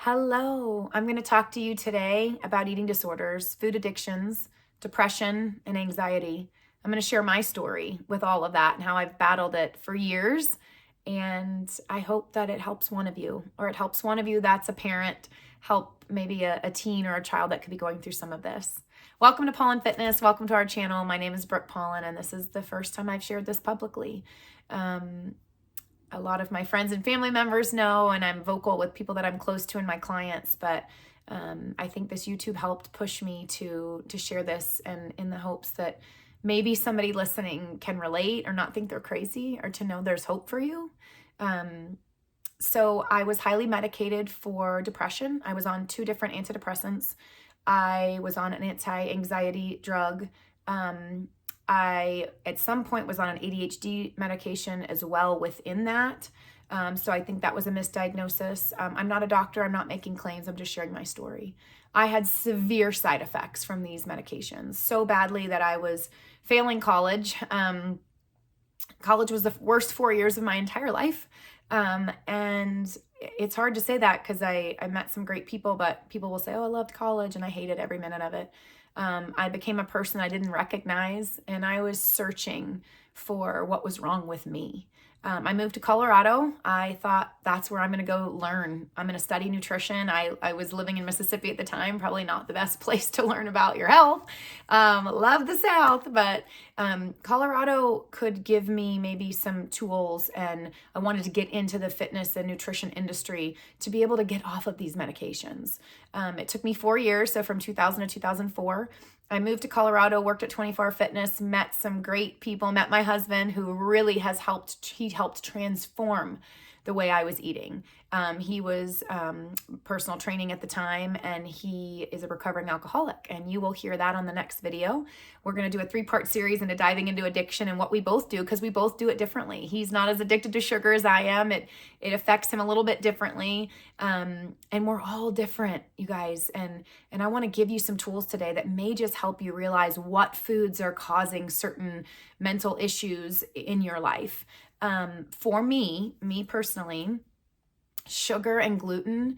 Hello, I'm going to talk to you today about eating disorders, food addictions, depression, and anxiety. I'm going to share my story with all of that and how I've battled it for years. And I hope that it helps one of you, or it helps one of you that's a parent, help maybe a teen or a child that could be going through some of this. Welcome to Pollen Fitness. Welcome to our channel. My name is Brooke Pollen, and this is the first time I've shared this publicly. A lot of my friends and family members know, and I'm vocal with people that I'm close to and my clients, but I think this YouTube helped push me to share this, and in the hopes that maybe somebody listening can relate or not think they're crazy, or to know there's hope for you. So I was highly medicated for depression. I was on 2 different antidepressants. I was on an anti-anxiety drug. I, at some point, was on an ADHD medication as well within that. So I think that was a misdiagnosis. I'm not a doctor. I'm not making claims. I'm just sharing my story. I had severe side effects from these medications, so badly that I was failing college. College was the worst 4 years of my entire life. And it's hard to say that because I met some great people, but people will say, oh, I loved college, and I hated every minute of it. I became a person I didn't recognize, and I was searching for what was wrong with me. I moved to Colorado. I thought that's where I'm going to go learn. I'm going to study nutrition. I was living in Mississippi at the time, probably not the best place to learn about your health. Love the South, but Colorado could give me maybe some tools, and I wanted to get into the fitness and nutrition industry to be able to get off of these medications. It took me 4 years, so from 2000 to 2004. I moved to Colorado, worked at 24 Fitness, met some great people, met my husband, who really has helped transform the way I was eating. He was personal training at the time, and he is a recovering alcoholic, and you will hear that on the next video. We're going to do a 3-part series into diving into addiction and what we both do, because we both do it differently. He's not as addicted to sugar as I am. It affects him a little bit differently, and we're all different, you guys. And I want to give you some tools today that may just help you realize what foods are causing certain mental issues in your life. For me personally, sugar and gluten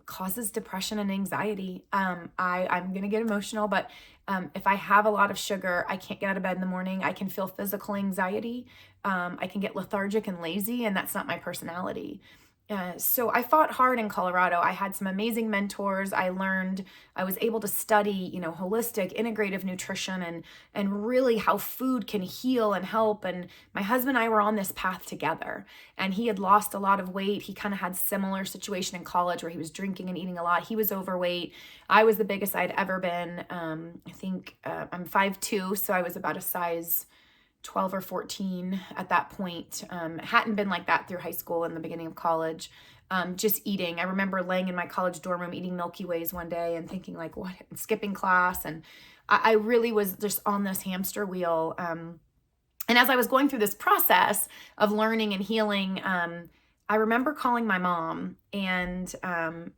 causes depression and anxiety. I'm going to get emotional, but if I have a lot of sugar, I can't get out of bed in the morning. I can feel physical anxiety. I can get lethargic and lazy, and that's not my personality. So I fought hard in Colorado. I had some amazing mentors. I was able to study, holistic, integrative nutrition and really how food can heal and help. And my husband and I were on this path together, and he had lost a lot of weight. He kind of had similar situation in college where he was drinking and eating a lot. He was overweight. I was the biggest I'd ever been. I think I'm 5'2", so I was about a size 12 or 14 at that point. Hadn't been like that through high school and the beginning of college. Just eating. I remember laying in my college dorm room eating Milky Ways one day and thinking like, what? And skipping class. And I really was just on this hamster wheel. And as I was going through this process of learning and healing, I remember calling my mom. And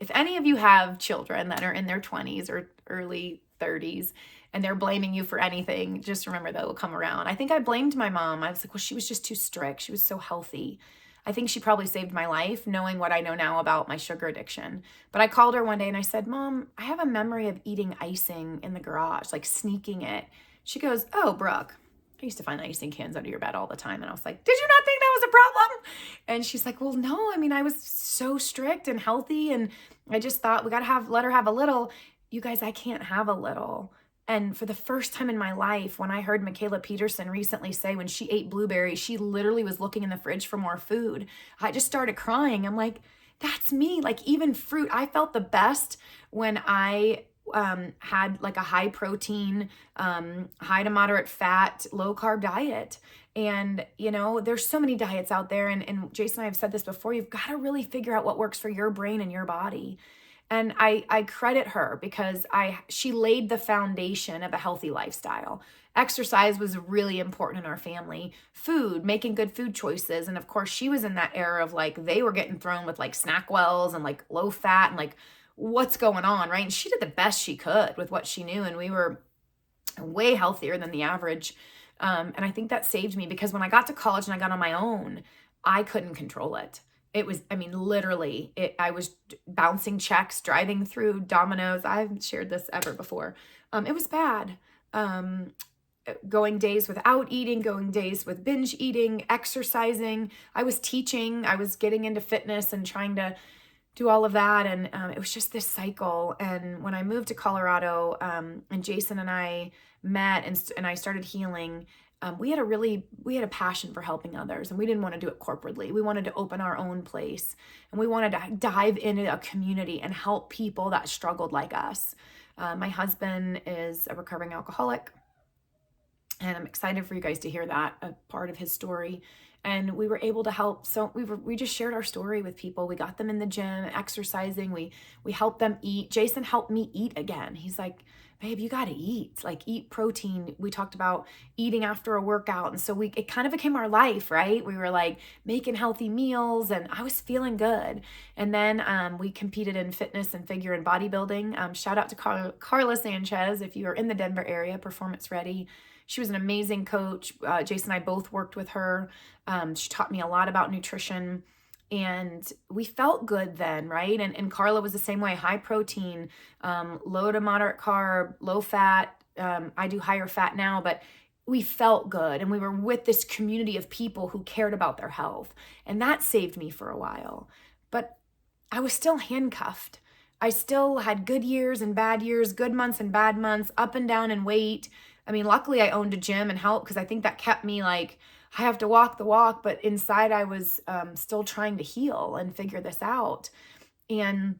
if any of you have children that are in their 20s or early 30s, and they're blaming you for anything, just remember that will come around. I think I blamed my mom. I was like, well, she was just too strict. She was so healthy. I think she probably saved my life, knowing what I know now about my sugar addiction. But I called her one day and I said, Mom, I have a memory of eating icing in the garage, like sneaking it. She goes, oh, Brooke, I used to find icing cans under your bed all the time. And I was like, did you not think that was a problem? And she's like, well, no, I mean, I was so strict and healthy, and I just thought we got to let her have a little. You guys, I can't have a little. And for the first time in my life, when I heard Michaela Peterson recently say when she ate blueberries, she literally was looking in the fridge for more food, I just started crying. I'm like, that's me. Like, even fruit. I felt the best when I had like a high protein, high to moderate fat, low carb diet. And, there's so many diets out there. And Jason and I have said this before, you've got to really figure out what works for your brain and your body. And I credit her because she laid the foundation of a healthy lifestyle. Exercise was really important in our family. Food, making good food choices. And of course, she was in that era of like, they were getting thrown with like SnackWells and like low fat and like, what's going on, right? And she did the best she could with what she knew. And we were way healthier than the average. And I think that saved me, because when I got to college and I got on my own, I couldn't control it. It was, I mean, literally, I was bouncing checks, driving through Domino's. I haven't shared this ever before. It was bad. Um, Going days without eating, going days with binge eating, exercising. I was teaching, I was getting into fitness and trying to do all of that. And it was just this cycle. And when I moved to Colorado, and Jason and I met, and I started healing, we had a passion for helping others, and we didn't want to do it corporately. We wanted to open our own place, and we wanted to dive into a community and help people that struggled like us. My husband is a recovering alcoholic, and I'm excited for you guys to hear that, a part of his story. And we were able to help. So we just shared our story with people. We got them in the gym, exercising. We helped them eat. Jason helped me eat again. He's like, babe, you got to eat, like eat protein. We talked about eating after a workout. And so it kind of became our life, right? We were like making healthy meals, and I was feeling good. And then we competed in fitness and figure and bodybuilding. Shout out to Carla Sanchez. If you are in the Denver area, Performance Ready. She was an amazing coach. Jason and I both worked with her. She taught me a lot about nutrition, and we felt good then, right? And Carla was the same way, high protein, low to moderate carb, low fat. I do higher fat now, but we felt good. And we were with this community of people who cared about their health. And that saved me for a while. But I was still handcuffed. I still had good years and bad years, good months and bad months, up and down in weight. I mean, luckily I owned a gym and helped, because I think that kept me like, I have to walk the walk, but inside I was still trying to heal and figure this out. And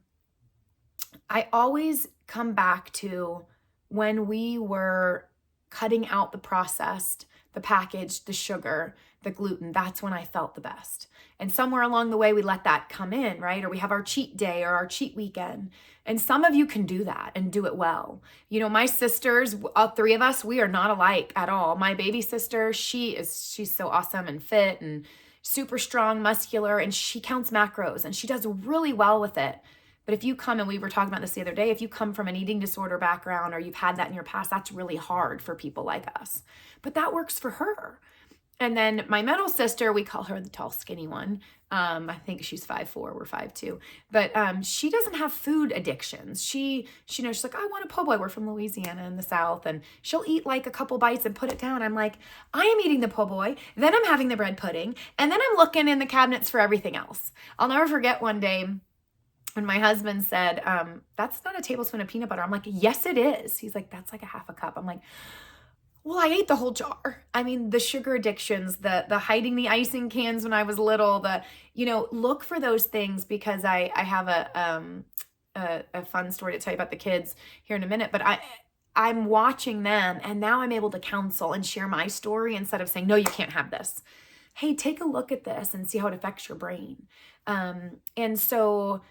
I always come back to when we were cutting out the processed, the packaged, the sugar, the gluten, that's when I felt the best. And somewhere along the way, we let that come in, right? Or we have our cheat day or our cheat weekend. And some of you can do that and do it well. You know, my sisters, all three of us, we are not alike at all. My baby sister, she's so awesome and fit and super strong, muscular, and she counts macros and she does really well with it. But if you come, and we were talking about this the other day, if you come from an eating disorder background or you've had that in your past, that's really hard for people like us. But that works for her. And then my middle sister, we call her the tall, skinny one. I think she's 5'4", we're 5'2". But she doesn't have food addictions. She's like, I want a po' boy. We're from Louisiana in the South. And she'll eat like a couple bites and put it down. I'm like, I am eating the po' boy. Then I'm having the bread pudding. And then I'm looking in the cabinets for everything else. I'll never forget one day when my husband said, that's not a tablespoon of peanut butter. I'm like, yes, it is. He's like, that's like a half a cup. I'm like, well, I ate the whole jar. I mean, the sugar addictions, the hiding the icing cans when I was little, look for those things, because I have a fun story to tell you about the kids here in a minute, but I'm watching them, and now I'm able to counsel and share my story instead of saying, no, you can't have this. Hey, take a look at this and see how it affects your brain. And so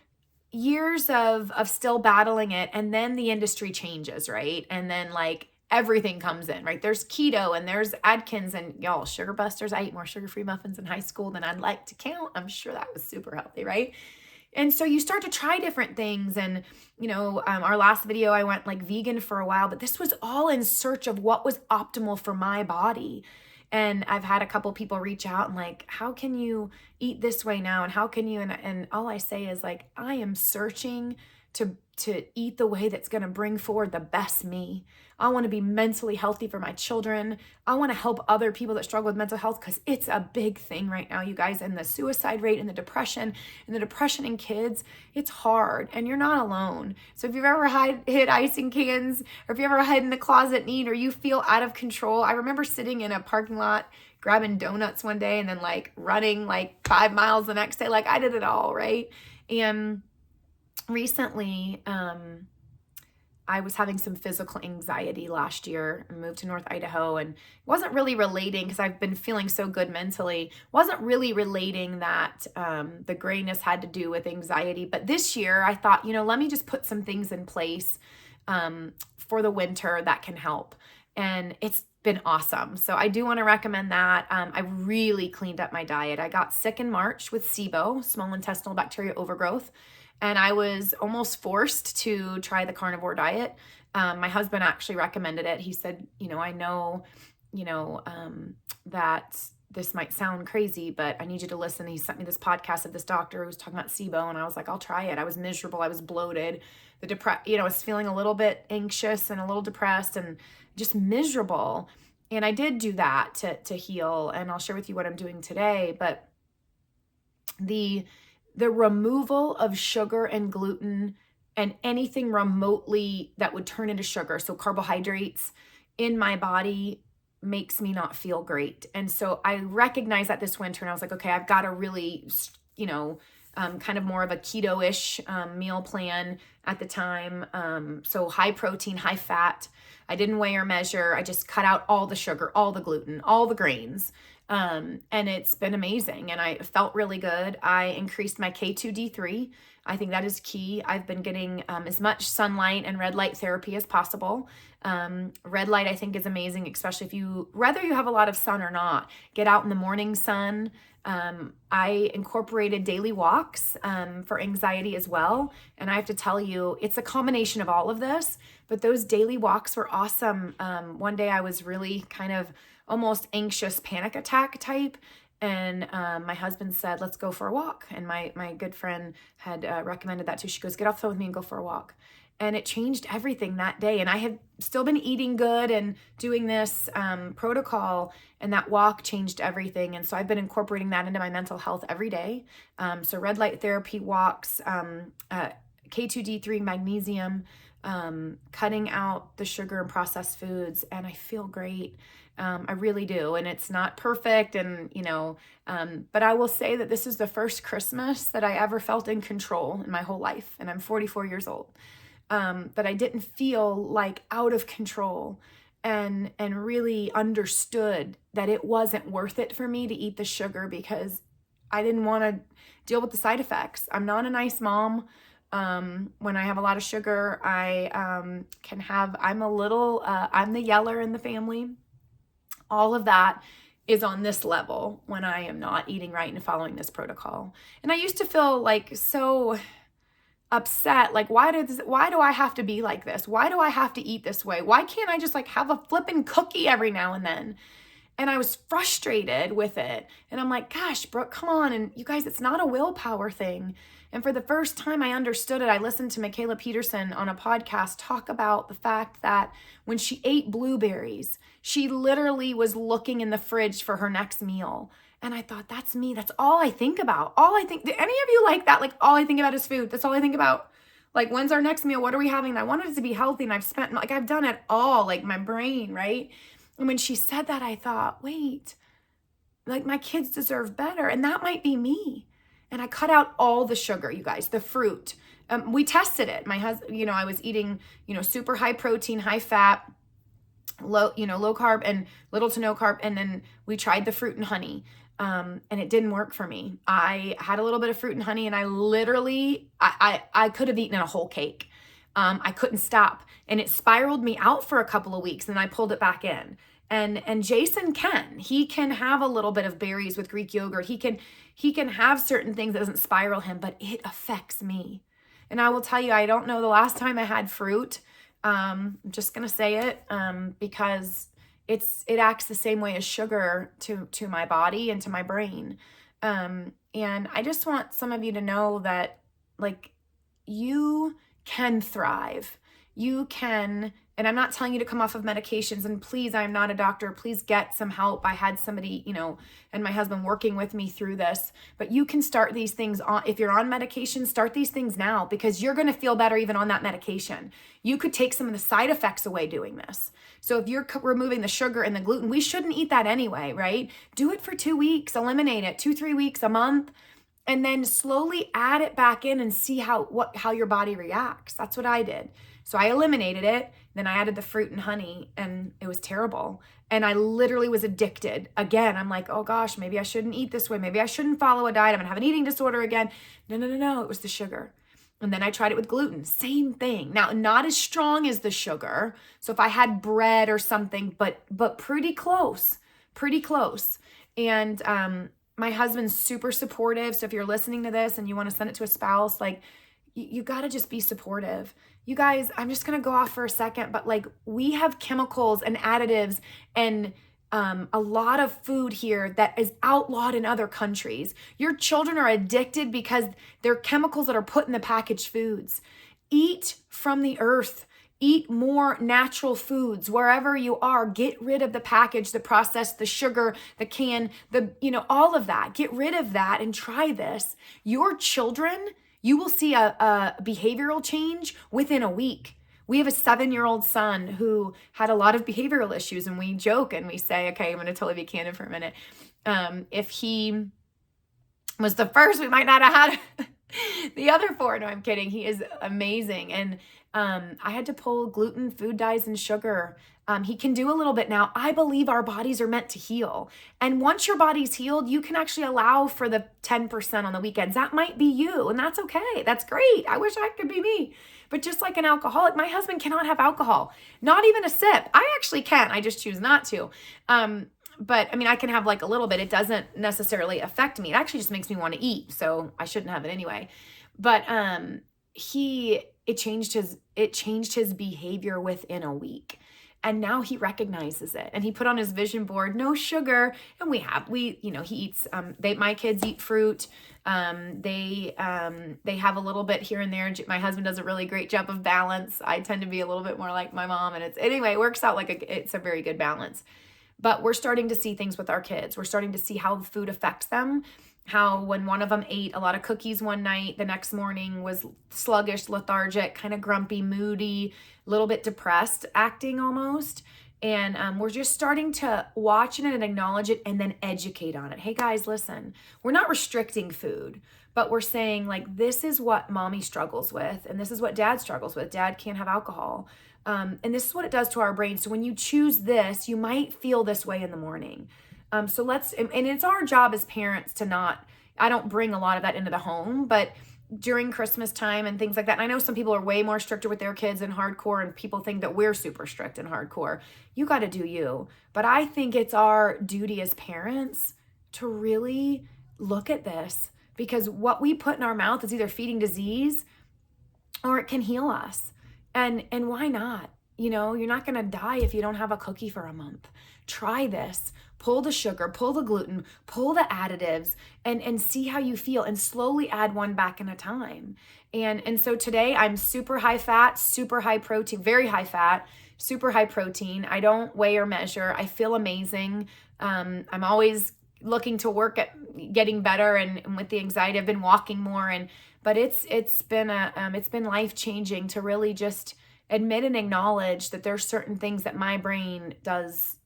years of still battling it, and then the industry changes, right? And then like everything comes in, right? There's keto and there's Atkins, and y'all, Sugar Busters. I ate more sugar-free muffins in high school than I'd like to count. I'm sure that was super healthy, right? And so you start to try different things. And, our last video, I went like vegan for a while, but this was all in search of what was optimal for my body. And I've had a couple people reach out and like, how can you eat this way now? And how can you, and all I say is like, I am searching to eat the way that's going to bring forward the best me. I want to be mentally healthy for my children. I want to help other people that struggle with mental health, because it's a big thing right now, you guys. And the suicide rate and the depression in kids, it's hard, and you're not alone. So if you've ever hid icing cans, or if you ever hid in the closet and eat, or you feel out of control. I remember sitting in a parking lot grabbing donuts one day and then like running like 5 miles the next day. Like I did it all, right? And recently, I was having some physical anxiety last year. I moved to North Idaho, and wasn't really relating, because I've been feeling so good mentally, wasn't really relating that the grayness had to do with anxiety. But this year I thought, let me just put some things in place for the winter that can help. And it's been awesome. So I do want to recommend that. I really cleaned up my diet. I got sick in March with SIBO, small intestinal bacteria overgrowth. And I was almost forced to try the carnivore diet. My husband actually recommended it. He said, I know, that this might sound crazy, but I need you to listen. He sent me this podcast of this doctor who was talking about SIBO, and I was like, I'll try it. I was miserable. I was bloated. I was feeling a little bit anxious and a little depressed and just miserable. And I did do that to heal. And I'll share with you what I'm doing today. But the removal of sugar and gluten and anything remotely that would turn into sugar, so carbohydrates in my body, makes me not feel great. And so I recognized that this winter, and I was like, okay, I've got to really, kind of more of a keto-ish meal plan at the time. So high protein, high fat. I didn't weigh or measure. I just cut out all the sugar, all the gluten, all the grains. And it's been amazing. And I felt really good. I increased my K2D3. I think that is key. I've been getting as much sunlight and red light therapy as possible. Red light, I think, is amazing, especially whether you have a lot of sun or not, get out in the morning sun. I incorporated daily walks for anxiety as well. And I have to tell you, it's a combination of all of this, but those daily walks were awesome. One day I was really kind of almost anxious panic attack type. And my husband said, let's go for a walk. And my good friend had recommended that too. She goes, get off the phone with me and go for a walk. And it changed everything that day. And I had still been eating good and doing this protocol, and that walk changed everything. And so I've been incorporating that into my mental health every day. So red light therapy walks, K2D3, magnesium, cutting out the sugar and processed foods. And I feel great. I really do. And it's not perfect. And, but I will say that this is the first Christmas that I ever felt in control in my whole life. And I'm 44 years old. That I didn't feel like out of control and really understood that it wasn't worth it for me to eat the sugar because I didn't want to deal with the side effects. I'm not a nice mom. When I have a lot of sugar, I'm the yeller in the family. All of that is on this level when I am not eating right and following this protocol. And I used to feel like so upset, like why do I have to be like this? Why do I have to eat this way? Why can't I just have a flippin' cookie every now and then? And I was frustrated with it. And I'm like, gosh, Brooke, come on. And you guys, it's not a willpower thing. And for the first time I understood it, I listened to Michaela Peterson on a podcast talk about the fact that when she ate blueberries, she literally was looking in the fridge for her next meal. And I thought, that's me. That's all I think about. Do any of you like that? Like, all I think about is food. That's all I think about. Like, when's our next meal? What are we having? And I wanted it to be healthy. And I've done it all, like my brain, right? And when she said that, I thought, wait, like my kids deserve better. And that might be me. And I cut out all the sugar, you guys, the fruit. We tested it. My husband, I was eating, super high protein, high fat, low carb and little to no carb. And then we tried the fruit and honey. And it didn't work for me. I had a little bit of fruit and honey, and I literally, I could have eaten a whole cake. I couldn't stop, and it spiraled me out for a couple of weeks, and I pulled it back in. And Jason he can have a little bit of berries with Greek yogurt. He can have certain things that doesn't spiral him, but it affects me. And I will tell you, I don't know the last time I had fruit. I'm just going to say it, because it acts the same way as sugar to my body and to my brain. And I just want some of you to know that, like, you can thrive. You can, and I'm not telling you to come off of medications, and please, I'm not a doctor. Please get some help. I had somebody, and my husband working with me through this, but you can start these things if you're on medication, start these things now, because you're going to feel better even on that medication. You could take some of the side effects away doing this. So if you're removing the sugar and the gluten, we shouldn't eat that anyway, right? Do it for 2 weeks, eliminate it, 2-3 weeks, a month, and then slowly add it back in and see how your body reacts. That's what I did. So I eliminated it. Then I added the fruit and honey, and it was terrible. And I literally was addicted. Again, I'm like, oh gosh, maybe I shouldn't eat this way. Maybe I shouldn't follow a diet. I'm gonna have an eating disorder again. No. It was the sugar. And then I tried it with gluten. Same thing. Now, not as strong as the sugar. So if I had bread or something, but pretty close. And my husband's super supportive. So if you're listening to this and you want to send it to a spouse, like, you got to just be supportive. You guys, I'm just going to go off for a second, but like, we have chemicals and additives and a lot of food here that is outlawed in other countries. Your children are addicted because they're chemicals that are put in the packaged foods. Eat from the earth. Eat more natural foods wherever you are. Get rid of the package, the processed, the sugar, the can, all of that. Get rid of that and try this. Your children, you will see a behavioral change within a week. We have a 7-year-old son who had a lot of behavioral issues, and we joke and we say, okay, I'm going to totally be candid for a minute. If he was the first, we might not have had the other 4. No, I'm kidding. He is amazing. And I had to pull gluten, food dyes, and sugar. He can do a little bit now. I believe our bodies are meant to heal. And once your body's healed, you can actually allow for the 10% on the weekends. That might be you, and that's okay. That's great. I wish I could be me. But just like an alcoholic, my husband cannot have alcohol. Not even a sip. I actually can. I just choose not to. But I mean, I can have like a little bit. It doesn't necessarily affect me. It actually just makes me want to eat. So I shouldn't have it anyway. But it changed his behavior within a week. And now he recognizes it. And he put on his vision board, no sugar. And he eats, my kids eat fruit. They have a little bit here and there. My husband does a really great job of balance. I tend to be a little bit more like my mom. And it works out it's a very good balance. But we're starting to see things with our kids. We're starting to see how the food affects them. How when one of them ate a lot of cookies one night, the next morning was sluggish, lethargic, kind of grumpy, moody, a little bit depressed acting almost. And we're just starting to watch it and acknowledge it and then educate on it. Hey guys, listen, we're not restricting food, but we're saying like, this is what mommy struggles with. And this is what dad struggles with. Dad can't have alcohol. And this is what it does to our brain. So when you choose this, you might feel this way in the morning. And it's our job as parents to I don't bring a lot of that into the home, but during Christmas time and things like that. And I know some people are way more stricter with their kids and hardcore, and people think that we're super strict and hardcore. You got to do you. But I think it's our duty as parents to really look at this, because what we put in our mouth is either feeding disease or it can heal us. And why not? You're not going to die if you don't have a cookie for a month. Try this. Pull the sugar, pull the gluten, pull the additives, and see how you feel, and slowly add one back in a time. And so today I'm super high fat, super high protein, very high fat, super high protein. I don't weigh or measure. I feel amazing. I'm always looking to work at getting better, and with the anxiety, I've been walking more, but it's been life-changing to really just admit and acknowledge that there's certain things that my brain does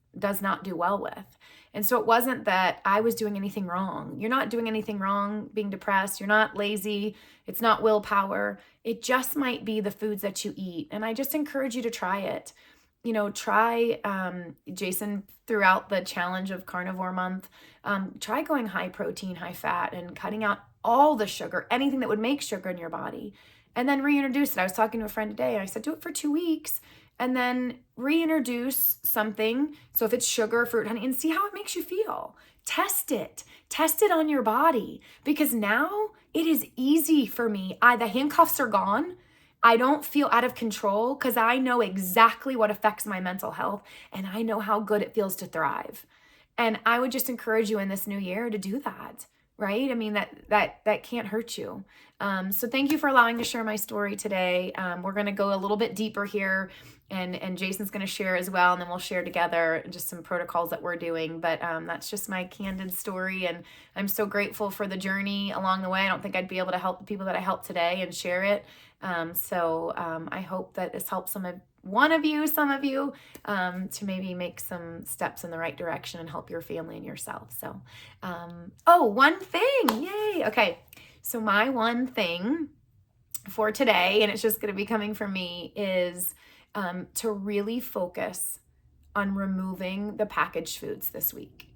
not do well with. And so it wasn't that I was doing anything wrong. You're not doing anything wrong being depressed. You're not lazy. It's not willpower. It just might be the foods that you eat. And I just encourage you to try it. Jason threw out the challenge of carnivore month. Try going high protein, high fat, and cutting out all the sugar, anything that would make sugar in your body. And then reintroduce it. I was talking to a friend today, and I said, do it for 2 weeks. And then reintroduce something. So if it's sugar, fruit, honey, and see how it makes you feel. Test it. Test it on your body. Because now it is easy for me. The handcuffs are gone. I don't feel out of control because I know exactly what affects my mental health. And I know how good it feels to thrive. And I would just encourage you in this new year to do that. Right? I mean, that can't hurt you. So thank you for allowing me to share my story today. We're going to go a little bit deeper here, and Jason's going to share as well. And then we'll share together just some protocols that we're doing. But that's just my candid story. And I'm so grateful for the journey along the way. I don't think I'd be able to help the people that I helped today and share it. So I hope that this helps some of you, to maybe make some steps in the right direction and help your family and yourself. So, one thing, yay. Okay. So my one thing for today, and it's just going to be coming from me, is, to really focus on removing the packaged foods this week.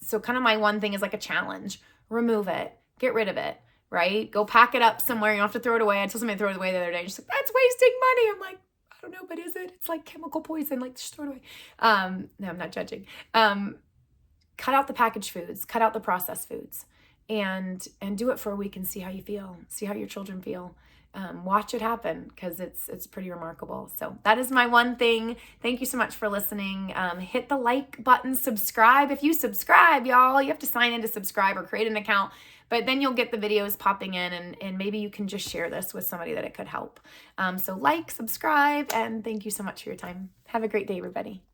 So kind of my one thing is like a challenge. Remove it, get rid of it, right? Go pack it up somewhere. You don't have to throw it away. I told somebody to throw it away the other day. She's like, that's wasting money. I'm like, I don't know, but is it? It's like chemical poison. Like, just throw it away. No, I'm not judging. Cut out the packaged foods. Cut out the processed foods. and do it for a week and see how you feel, see how your children feel. Watch it happen, because it's pretty remarkable. So that is my one thing. Thank you so much for listening. Hit the like button, subscribe. If you subscribe, y'all, you have to sign in to subscribe or create an account, but then you'll get the videos popping in, and maybe you can just share this with somebody that it could help. So like, subscribe, and thank you so much for your time. Have a great day, everybody.